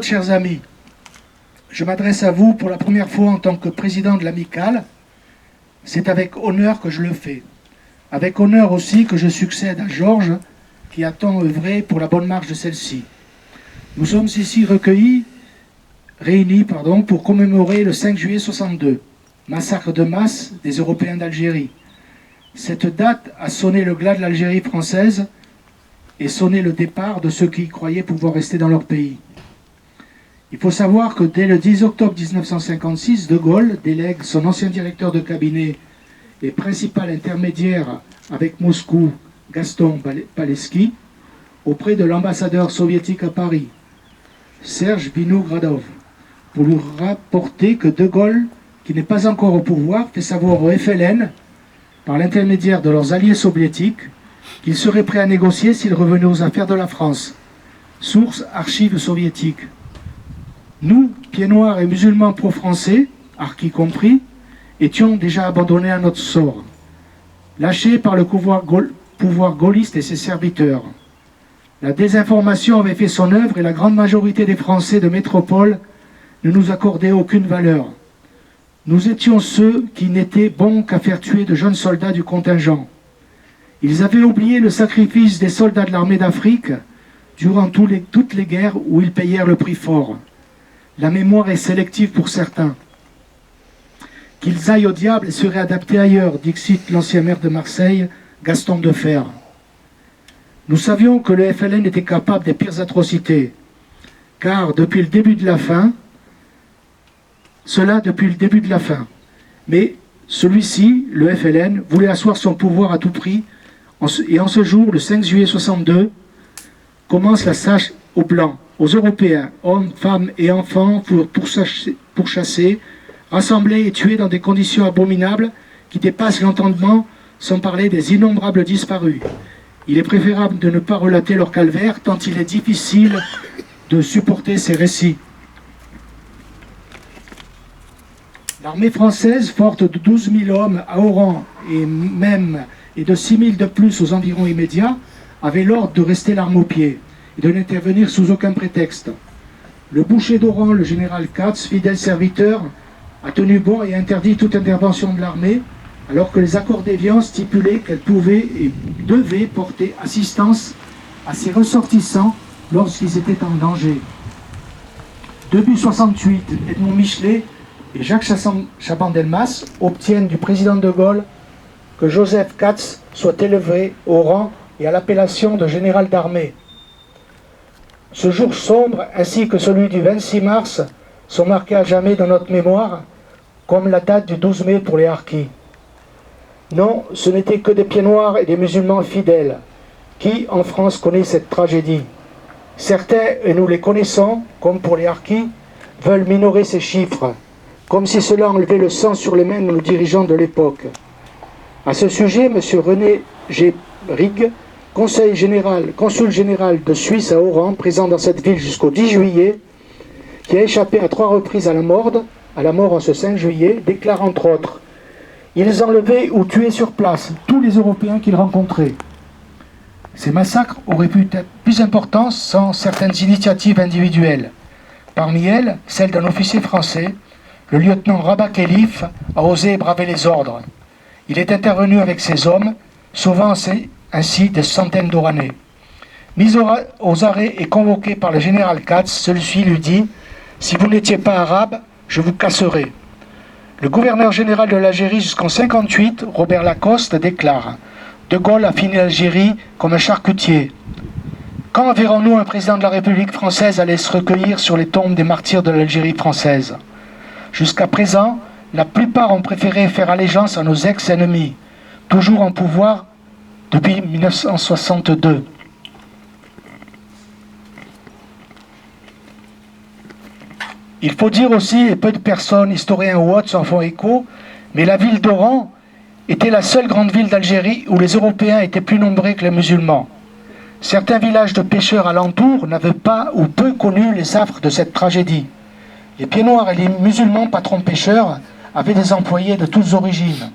Chers amis, je m'adresse à vous pour la première fois en tant que président de l'Amicale. C'est avec honneur que je le fais. Avec honneur aussi que je succède à Georges, qui a tant œuvré pour la bonne marche de celle-ci. Nous sommes ici réunis pour commémorer le 5 juillet 62, massacre de masse des Européens d'Algérie. Cette date a sonné le glas de l'Algérie française et sonné le départ de ceux qui croyaient pouvoir rester dans leur pays. Il faut savoir que dès le 10 octobre 1956, De Gaulle délègue son ancien directeur de cabinet et principal intermédiaire avec Moscou, Gaston Paleski, auprès de l'ambassadeur soviétique à Paris, Serge Vinogradov, pour lui rapporter que De Gaulle, qui n'est pas encore au pouvoir, fait savoir au FLN, par l'intermédiaire de leurs alliés soviétiques, qu'il serait prêt à négocier s'il revenait aux affaires de la France. Source archives soviétiques. Nous, pieds noirs et musulmans pro-français, harkis compris, étions déjà abandonnés à notre sort, lâchés par le pouvoir gaulliste et ses serviteurs. La désinformation avait fait son œuvre et la grande majorité des Français de métropole ne nous accordait aucune valeur. Nous étions ceux qui n'étaient bons qu'à faire tuer de jeunes soldats du contingent. Ils avaient oublié le sacrifice des soldats de l'armée d'Afrique durant toutes les guerres où ils payèrent le prix fort. La mémoire est sélective pour certains. Qu'ils aillent au diable et se réadapter ailleurs, dixit l'ancien maire de Marseille, Gaston Defer. Nous savions que le FLN était capable des pires atrocités, car depuis le début de la fin, mais celui-ci, le FLN, voulait asseoir son pouvoir à tout prix, et en ce jour, le 5 juillet 62, commence la chasse aux Blancs, aux Européens, hommes, femmes et enfants furent pourchassés, rassemblés et tués dans des conditions abominables qui dépassent l'entendement, sans parler des innombrables disparus. Il est préférable de ne pas relater leur calvaire, tant il est difficile de supporter ces récits. L'armée française, forte de 12 000 hommes à Oran et de 6 000 de plus aux environs immédiats, avait l'ordre de rester l'arme au pied et de n'intervenir sous aucun prétexte. Le boucher d'Oran, le général Katz, fidèle serviteur, a tenu bon et interdit toute intervention de l'armée, alors que les accords d'Évian stipulaient qu'elle pouvait et devait porter assistance à ses ressortissants lorsqu'ils étaient en danger. Début 68, Edmond Michelet et Jacques Chaban-Delmas obtiennent du président de Gaulle que Joseph Katz soit élevé au rang et à l'appellation de général d'armée. Ce jour sombre, ainsi que celui du 26 mars, sont marqués à jamais dans notre mémoire, comme la date du 12 mai pour les harkis. Non, ce n'étaient que des pieds noirs et des musulmans fidèles, qui, en France, connaissent cette tragédie. Certains, et nous les connaissons, comme pour les harkis, veulent minorer ces chiffres, comme si cela enlevait le sang sur les mains de nos dirigeants de l'époque. À ce sujet, M. René G. Rig, consul général de Suisse à Oran, présent dans cette ville jusqu'au 10 juillet, qui a échappé à 3 reprises à la mort en ce 5 juillet, déclare entre autres « Ils enlevaient ou tuaient sur place tous les Européens qu'ils rencontraient. Ces massacres auraient pu être plus importants sans certaines initiatives individuelles. Parmi elles, celle d'un officier français, le lieutenant Rabat Khelif, a osé braver les ordres. Il est intervenu avec ses hommes, sauvant ainsi des centaines d'Oranais. Mis aux arrêts et convoqué par le général Katz, celui-ci lui dit « Si vous n'étiez pas arabe, je vous casserai ». Le gouverneur général de l'Algérie jusqu'en 1958, Robert Lacoste, déclare « De Gaulle a fini l'Algérie comme un charcutier. Quand verrons-nous un président de la République française aller se recueillir sur les tombes des martyrs de l'Algérie française ? Jusqu'à présent, la plupart ont préféré faire allégeance à nos ex-ennemis, toujours en pouvoir depuis 1962. Il faut dire aussi, et peu de personnes, historiens ou autres, s'en font écho, mais la ville d'Oran était la seule grande ville d'Algérie où les Européens étaient plus nombreux que les musulmans. Certains villages de pêcheurs alentours n'avaient pas ou peu connu les affres de cette tragédie. Les pieds noirs et les musulmans patrons pêcheurs avaient des employés de toutes origines,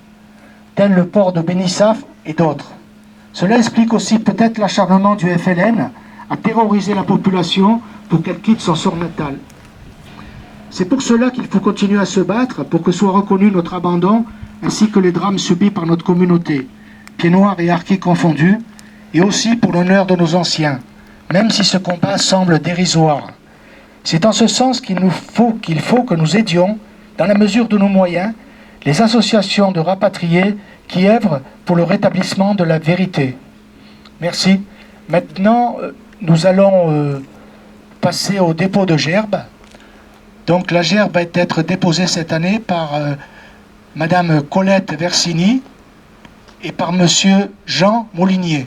tels le port de Bénissaf et d'autres. Cela explique aussi peut-être l'acharnement du FLN à terroriser la population pour qu'elle quitte son sort natal. C'est pour cela qu'il faut continuer à se battre pour que soit reconnu notre abandon ainsi que les drames subis par notre communauté, pieds noirs et harkis confondus, et aussi pour l'honneur de nos anciens, même si ce combat semble dérisoire. C'est en ce sens qu'il faut que nous aidions, dans la mesure de nos moyens, les associations de rapatriés qui œuvrent pour le rétablissement de la vérité. Merci. Maintenant, nous allons passer au dépôt de gerbes. Donc la gerbe va être déposée cette année par Madame Colette Versini et par Monsieur Jean Moulinier.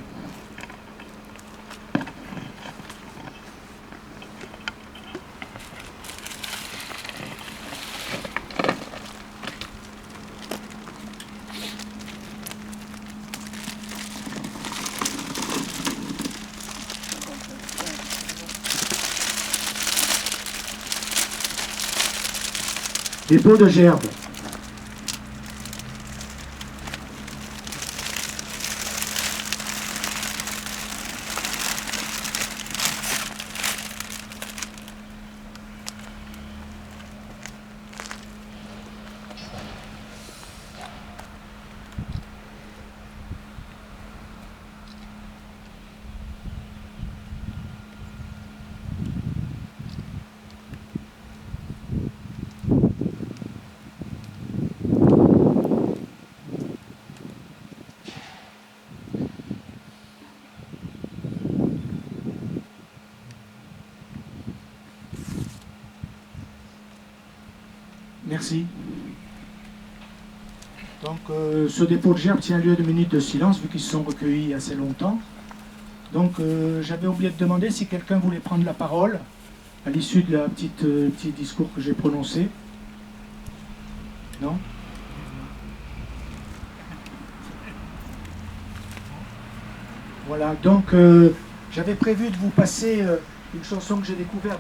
Dépôt de gerbe. Merci. Donc ce dépôt de gerbe tient lieu de minutes de silence vu qu'ils se sont recueillis assez longtemps. Donc j'avais oublié de demander si quelqu'un voulait prendre la parole à l'issue de la petit discours que j'ai prononcé. Non? Voilà, donc j'avais prévu de vous passer une chanson que j'ai découverte.